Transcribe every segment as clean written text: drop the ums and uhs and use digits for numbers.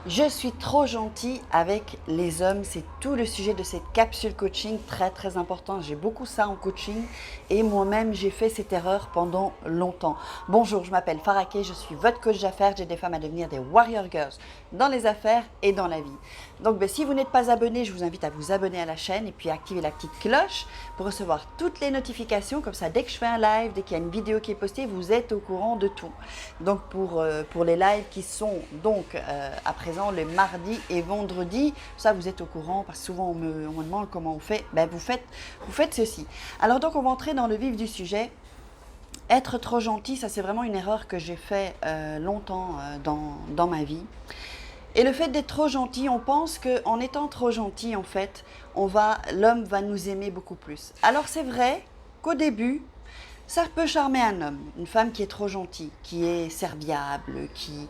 Je suis trop gentille avec les hommes, c'est tout le sujet de cette capsule coaching, très très important. J'ai beaucoup ça en coaching et moi-même j'ai fait cette erreur pendant longtemps. Bonjour, je m'appelle Farah Kay, je suis votre coach d'affaires, j'aide des femmes à devenir des warrior girls dans les affaires et dans la vie. Donc si vous n'êtes pas abonné, je vous invite à vous abonner à la chaîne et puis activer la petite cloche pour recevoir toutes les notifications. Comme ça, dès que je fais un live, dès qu'il y a une vidéo qui est postée, vous êtes au courant de tout. Donc pour les lives qui sont donc à présent le mardi et vendredi, ça vous êtes au courant parce que souvent on me demande comment on fait. Ben, vous faites ceci. Alors donc on va entrer dans le vif du sujet. Être trop gentil, ça c'est vraiment une erreur que j'ai fait longtemps dans ma vie. Et le fait d'être trop gentil, on pense qu'en étant trop gentil, en fait, l'homme va nous aimer beaucoup plus. Alors c'est vrai qu'au début, ça peut charmer un homme, une femme qui est trop gentille, qui est serviable, qui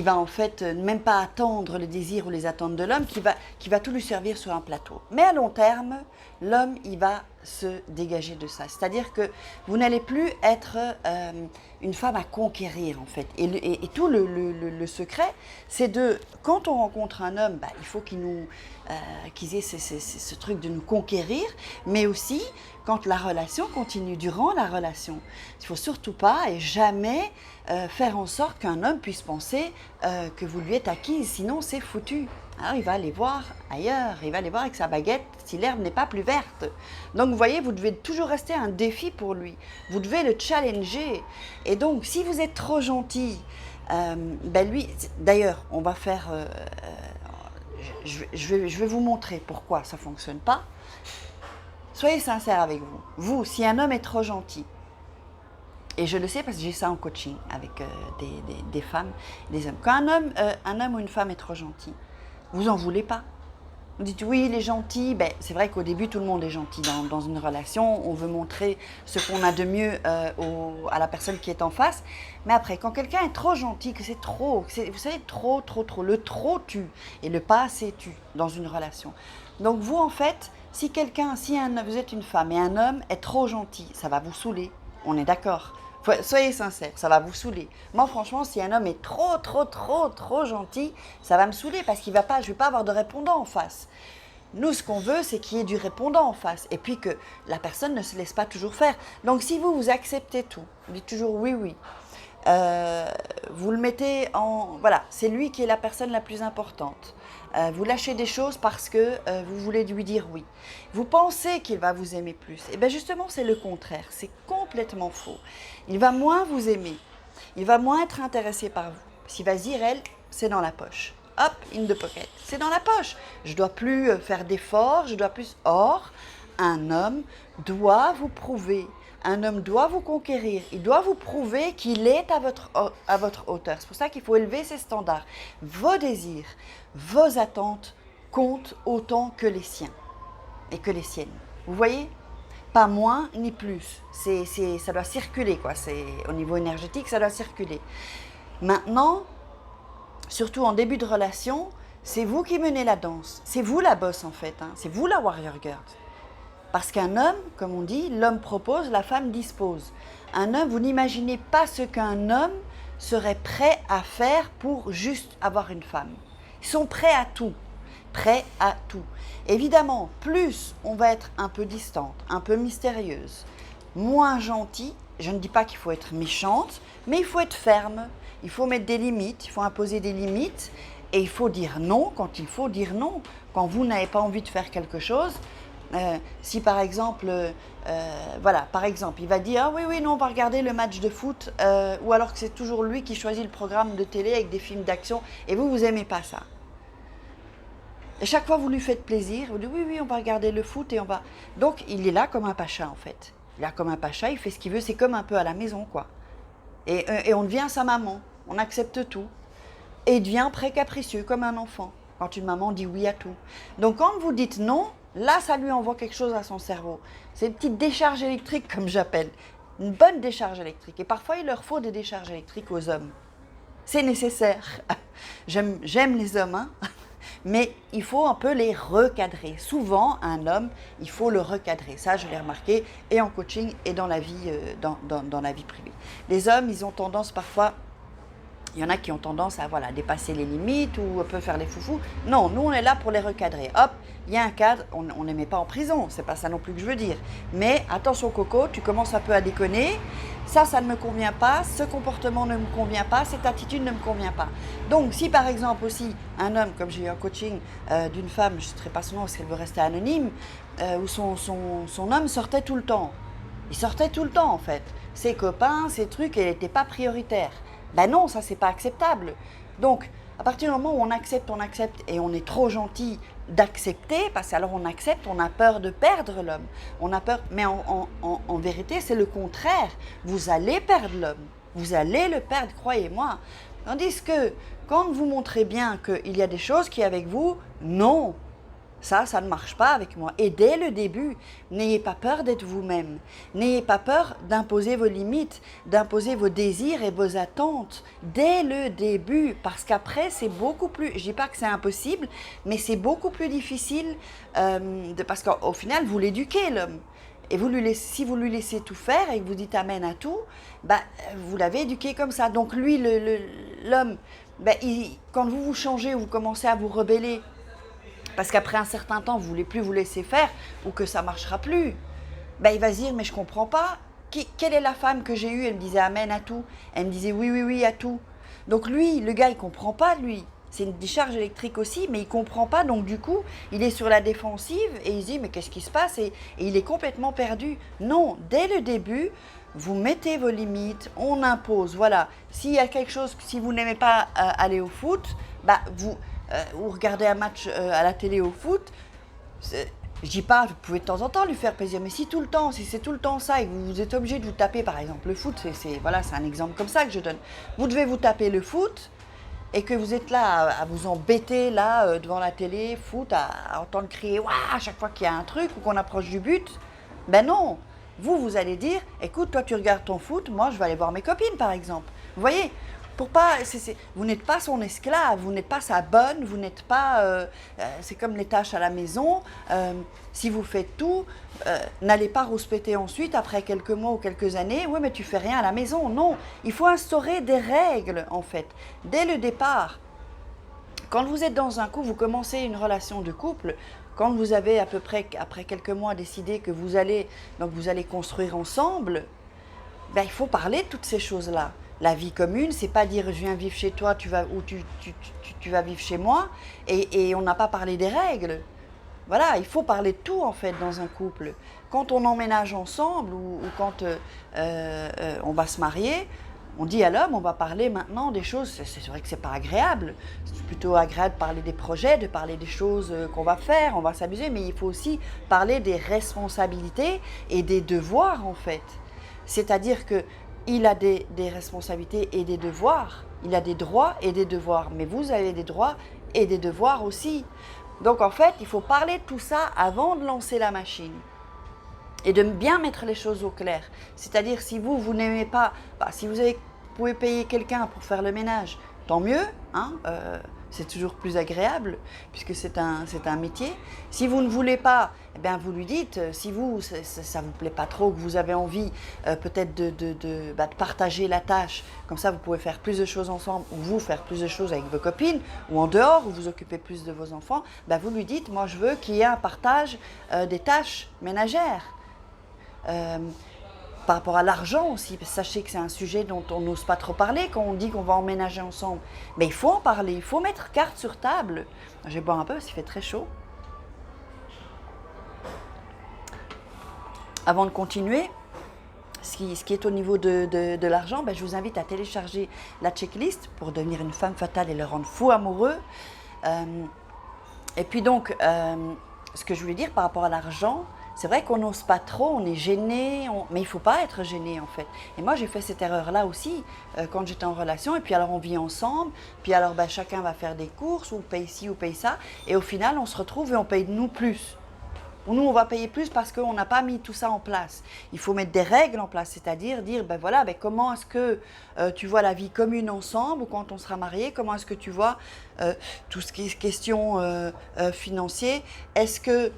va en fait même pas attendre les désirs ou les attentes de l'homme, qui va tout lui servir sur un plateau. Mais à long terme, l'homme, il va se dégager de ça. C'est-à-dire que vous n'allez plus être une femme à conquérir en fait. Et tout le secret, c'est quand on rencontre un homme, bah, il faut qu'ils aient ce truc de nous conquérir, mais aussi quand la relation continue, durant la relation. Il ne faut surtout pas et jamais faire en sorte qu'un homme puisse penser que vous lui êtes acquise, sinon c'est foutu. Alors il va aller voir ailleurs, il va aller voir avec sa baguette si l'herbe n'est pas plus verte. Donc vous voyez, vous devez toujours rester un défi pour lui. Vous devez le challenger. Et donc si vous êtes trop gentil, ben lui, d'ailleurs, on va faire, je vais vous montrer pourquoi ça ne fonctionne pas. Soyez sincère avec vous. Vous, si un homme est trop gentil, et je le sais parce que j'ai ça en coaching avec des femmes, des hommes. Quand un homme ou une femme est trop gentil, vous en voulez pas. Vous dites oui, il est gentil. Ben, c'est vrai qu'au début, tout le monde est gentil dans une relation. On veut montrer ce qu'on a de mieux à la personne qui est en face. Mais après, quand quelqu'un est trop gentil, que c'est trop, vous savez, trop, le trop tue et le pas assez tue dans une relation. Donc vous, en fait, si vous êtes une femme et un homme est trop gentil, ça va vous saouler. On est d'accord. Soyez sincères, ça va vous saouler. Moi, franchement, si un homme est trop gentil, ça va me saouler parce je ne vais pas avoir de répondant en face. Nous, ce qu'on veut, c'est qu'il y ait du répondant en face et puis que la personne ne se laisse pas toujours faire. Donc, si vous acceptez tout, vous dites toujours oui, oui, vous le mettez en... Voilà, c'est lui qui est la personne la plus importante. Vous lâchez des choses parce que vous voulez lui dire oui. Vous pensez qu'il va vous aimer plus. Et bien justement, c'est le contraire. C'est complètement faux. Il va moins vous aimer. Il va moins être intéressé par vous. S'il va se dire, elle, c'est dans la poche. Hop, in the pocket. C'est dans la poche. Je ne dois plus faire d'efforts, je dois plus... Or, un homme doit vous prouver. Un homme doit vous conquérir, il doit vous prouver qu'il est à votre hauteur. C'est pour ça qu'il faut élever ses standards. Vos désirs, vos attentes comptent autant que les siens et que les siennes. Vous voyez ? Pas moins ni plus. Ça doit circuler, quoi. Au niveau énergétique, ça doit circuler. Maintenant, surtout en début de relation, c'est vous qui menez la danse. C'est vous la boss en fait. Hein. C'est vous la warrior girl. Parce qu'un homme, comme on dit, l'homme propose, la femme dispose. Un homme, vous n'imaginez pas ce qu'un homme serait prêt à faire pour juste avoir une femme. Ils sont prêts à tout. Prêts à tout. Évidemment, plus on va être un peu distante, un peu mystérieuse, moins gentille, je ne dis pas qu'il faut être méchante, mais il faut être ferme, il faut mettre des limites, il faut imposer des limites et il faut dire non quand il faut dire non. Quand vous n'avez pas envie de faire quelque chose, si par exemple, il va dire ah oui oui non on va regarder le match de foot ou alors que c'est toujours lui qui choisit le programme de télé avec des films d'action et vous aimez pas ça. Et chaque fois vous lui faites plaisir, vous dites oui oui on va regarder le foot et on va. Donc il est là comme un pacha en fait. Il est là comme un pacha, il fait ce qu'il veut, c'est comme un peu à la maison quoi. Et on devient sa maman, on accepte tout et il devient très capricieux comme un enfant quand une maman dit oui à tout. Donc quand vous dites non. Là, ça lui envoie quelque chose à son cerveau. C'est une petite décharge électrique, comme j'appelle. Une bonne décharge électrique. Et parfois, il leur faut des décharges électriques aux hommes. C'est nécessaire. J'aime les hommes, hein, mais il faut un peu les recadrer. Souvent, un homme, il faut le recadrer. Ça, je l'ai remarqué, et en coaching, et dans la vie, dans la vie privée. Les hommes, ils ont tendance parfois Il y en a qui ont tendance à voilà, dépasser les limites ou un peu faire les foufous. Non, nous on est là pour les recadrer. Hop, il y a un cadre, on ne les met pas en prison, c'est pas ça non plus que je veux dire. Mais attention Coco, tu commences un peu à déconner, ça ne me convient pas, ce comportement ne me convient pas, cette attitude ne me convient pas. Donc si par exemple aussi un homme, comme j'ai eu un coaching d'une femme, je ne citerai pas son nom parce qu'elle veut rester anonyme, où son homme sortait tout le temps. Il sortait tout le temps en fait. Ses copains, ses trucs, elle n'était pas prioritaire. Ben non, ça c'est pas acceptable. Donc, à partir du moment où on accepte et on est trop gentil d'accepter, parce qu'alors on accepte, on a peur de perdre l'homme. On a peur, mais en vérité, c'est le contraire. Vous allez perdre l'homme. Vous allez le perdre, croyez-moi. Tandis que quand vous montrez bien qu'il y a des choses qui avec vous, non. Ça ne marche pas avec moi. Et dès le début, n'ayez pas peur d'être vous-même. N'ayez pas peur d'imposer vos limites, d'imposer vos désirs et vos attentes. Dès le début, parce qu'après, c'est beaucoup plus... Je ne dis pas que c'est impossible, mais c'est beaucoup plus difficile parce qu'au final, vous l'éduquez, l'homme. Et si vous lui laissez tout faire et que vous dites amen à tout, bah, vous l'avez éduqué comme ça. Donc lui, l'homme, bah, quand vous changez ou vous commencez à vous rebeller, parce qu'après un certain temps, vous ne voulez plus vous laisser faire ou que ça ne marchera plus, ben, il va se dire, mais je ne comprends pas. Quelle est la femme que j'ai eue? Elle me disait amen à tout. Elle me disait oui, oui, oui à tout. Donc lui, le gars, il ne comprend pas, lui. C'est une décharge électrique aussi, mais il ne comprend pas. Donc du coup, il est sur la défensive et il se dit, mais qu'est-ce qui se passe et il est complètement perdu. Non, dès le début, vous mettez vos limites, on impose. Voilà, s'il y a quelque chose, si vous n'aimez pas aller au foot, bah, ou regarder un match à la télé au foot, je dis pas, vous pouvez de temps en temps lui faire plaisir, mais si c'est tout le temps ça et que vous êtes obligé de vous taper, par exemple, le foot, voilà, c'est un exemple comme ça que je donne. Vous devez vous taper le foot et que vous êtes là à vous embêter là devant la télé, foot, à entendre crier waouh à chaque fois qu'il y a un truc ou qu'on approche du but. Ben non, vous allez dire, écoute, toi tu regardes ton foot, moi je vais aller voir mes copines par exemple. Vous voyez, vous n'êtes pas son esclave, vous n'êtes pas sa bonne, vous n'êtes pas... c'est comme les tâches à la maison. Si vous faites tout, n'allez pas rouspéter ensuite, après quelques mois ou quelques années. Oui, mais tu fais rien à la maison. Non, il faut instaurer des règles, en fait, dès le départ. Quand vous êtes dans un couple, vous commencez une relation de couple, quand vous avez à peu près, après quelques mois, décidé que vous allez construire ensemble, ben, il faut parler de toutes ces choses-là. La vie commune, c'est pas dire je viens vivre chez toi, tu vas vivre chez moi, et on n'a pas parlé des règles. Voilà, il faut parler de tout en fait dans un couple. Quand on emménage ensemble ou quand on va se marier, on dit à l'homme, on va parler maintenant des choses, c'est vrai que c'est pas agréable, c'est plutôt agréable de parler des projets, de parler des choses qu'on va faire, on va s'amuser, mais il faut aussi parler des responsabilités et des devoirs en fait. C'est-à-dire qu'il a des responsabilités et des devoirs, il a des droits et des devoirs, mais vous avez des droits et des devoirs aussi. Donc en fait, il faut parler de tout ça avant de lancer la machine et de bien mettre les choses au clair. C'est-à-dire si vous n'aimez pas, si vous pouvez payer quelqu'un pour faire le ménage, tant mieux, hein, c'est toujours plus agréable puisque c'est un métier. Si vous ne voulez pas, eh bien vous lui dites, si ça ne vous plaît pas trop, que vous avez envie peut-être de partager la tâche, comme ça vous pouvez faire plus de choses ensemble ou vous faire plus de choses avec vos copines ou en dehors, ou vous occupez plus de vos enfants, vous lui dites, moi je veux qu'il y ait un partage des tâches ménagères. Par rapport à l'argent aussi, parce que sachez que c'est un sujet dont on n'ose pas trop parler quand on dit qu'on va emménager ensemble. Mais il faut en parler, il faut mettre carte sur table. Je vais boire un peu parce qu'il fait très chaud. Avant de continuer, ce qui est au niveau de l'argent, je vous invite à télécharger la checklist pour devenir une femme fatale et le rendre fou amoureux. Et puis donc, ce que je voulais dire par rapport à l'argent, c'est vrai qu'on n'ose pas trop, on est gêné, mais il ne faut pas être gêné en fait. Et moi j'ai fait cette erreur-là aussi quand j'étais en relation, et puis alors on vit ensemble, puis alors chacun va faire des courses, ou paye ci ou paye ça, et au final on se retrouve et on paye nous plus. Ou nous on va payer plus parce qu'on n'a pas mis tout ça en place. Il faut mettre des règles en place, c'est-à-dire dire comment est-ce que tu vois la vie commune ensemble, ou quand on sera marié, comment est-ce que tu vois tout ce qui est question financier, est-ce que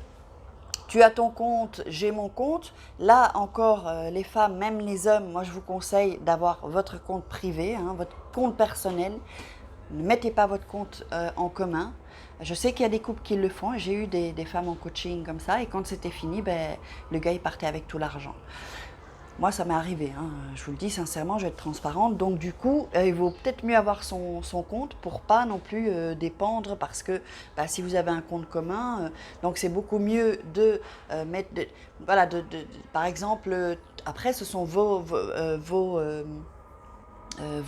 Tu as ton compte, j'ai mon compte. Là encore, les femmes, même les hommes, moi je vous conseille d'avoir votre compte privé, hein, votre compte personnel. Ne mettez pas votre compte en commun. Je sais qu'il y a des couples qui le font. J'ai eu des femmes en coaching comme ça. Et quand c'était fini, ben, le gars il partait avec tout l'argent. Moi, ça m'est arrivé, hein. Je vous le dis sincèrement, je vais être transparente. Donc du coup, il vaut peut-être mieux avoir son compte pour pas non plus dépendre parce que bah, si vous avez un compte commun, donc c'est beaucoup mieux de mettre, voilà, par exemple, après ce sont vos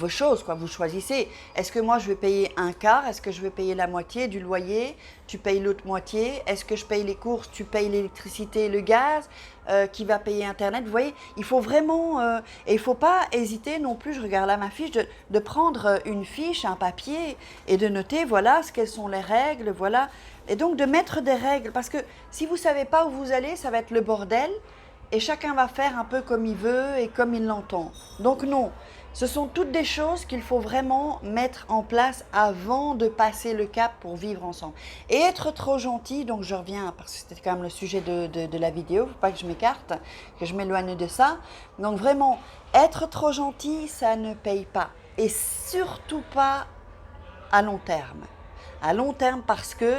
choses, quoi. Vous choisissez. Est-ce que moi je vais payer un quart? Est-ce que je vais payer la moitié du loyer? Tu payes l'autre moitié. Est-ce que je paye les courses? Tu payes l'électricité et le gaz? Qui va payer Internet? Vous voyez, il faut vraiment... et il ne faut pas hésiter non plus, je regarde là ma fiche, de prendre une fiche, un papier et de noter, voilà, quelles sont les règles, voilà. Et donc de mettre des règles, parce que si vous ne savez pas où vous allez, ça va être le bordel et chacun va faire un peu comme il veut et comme il l'entend. Donc non. Ce sont toutes des choses qu'il faut vraiment mettre en place avant de passer le cap pour vivre ensemble. Et être trop gentil, donc je reviens, parce que c'était quand même le sujet de la vidéo, il ne faut pas que je m'écarte, que je m'éloigne de ça. Donc vraiment, être trop gentil, ça ne paye pas. Et surtout pas à long terme. À long terme parce que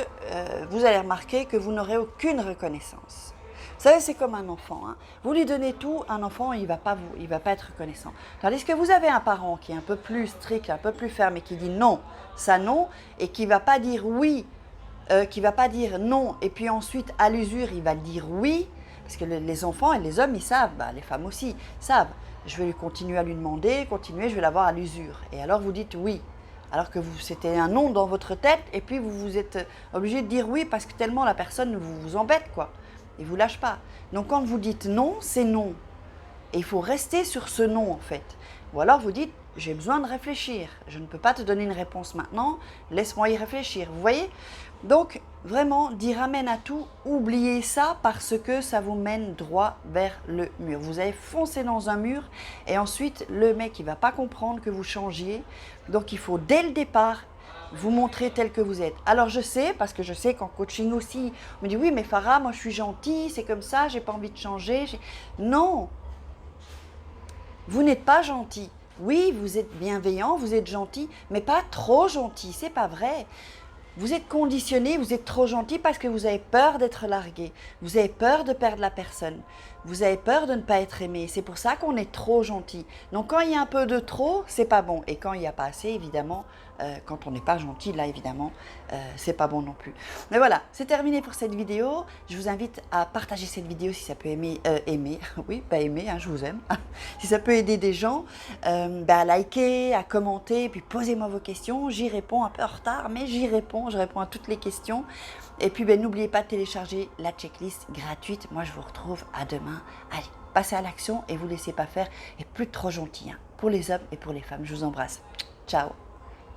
vous allez remarquer que vous n'aurez aucune reconnaissance. Vous savez, c'est comme un enfant. Hein. Vous lui donnez tout, un enfant, il va pas être reconnaissant. Tandis que vous avez un parent qui est un peu plus strict, un peu plus ferme et qui dit non, ça non, et qui ne va pas dire oui, qui ne va pas dire non, et puis ensuite à l'usure, il va dire oui, parce que les enfants et les hommes, ils savent, bah, les femmes aussi, savent. Je vais continuer à lui demander, je vais l'avoir à l'usure. Et alors vous dites oui. Alors que c'était un non dans votre tête, et puis vous êtes obligé de dire oui parce que tellement la personne vous embête, quoi. Et vous lâche pas. Donc quand vous dites non, c'est non. Et il faut rester sur ce non en fait. Ou alors vous dites, j'ai besoin de réfléchir. Je ne peux pas te donner une réponse maintenant, laisse-moi y réfléchir. Vous voyez? Donc vraiment, dire amen à tout, oubliez ça parce que ça vous mène droit vers le mur. Vous allez foncer dans un mur et ensuite le mec il ne va pas comprendre que vous changiez. Donc il faut dès le départ vous montrer tel que vous êtes. Alors je sais, parce que je sais qu'en coaching aussi, on me dit oui mais Farah, moi je suis gentille, c'est comme ça, j'ai pas envie de changer. Non, vous n'êtes pas gentil. Oui, vous êtes bienveillant, vous êtes gentil, mais pas trop gentil, c'est pas vrai. Vous êtes conditionné, vous êtes trop gentil parce que vous avez peur d'être largué, vous avez peur de perdre la personne, vous avez peur de ne pas être aimé. C'est pour ça qu'on est trop gentil. Donc quand il y a un peu de trop, c'est pas bon. Et quand il n'y a pas assez, évidemment, quand on n'est pas gentil, là évidemment, c'est pas bon non plus. Mais voilà, c'est terminé pour cette vidéo. Je vous invite à partager cette vidéo si ça peut oui, pas aimer, hein, je vous aime. Si ça peut aider des gens, à liker, à commenter, puis posez-moi vos questions. J'y réponds un peu en retard, mais j'y réponds. Je réponds à toutes les questions. Et puis, n'oubliez pas de télécharger la checklist gratuite. Moi, je vous retrouve à demain. Allez, passez à l'action et vous laissez pas faire. Et plus trop gentil, hein, pour les hommes et pour les femmes. Je vous embrasse. Ciao.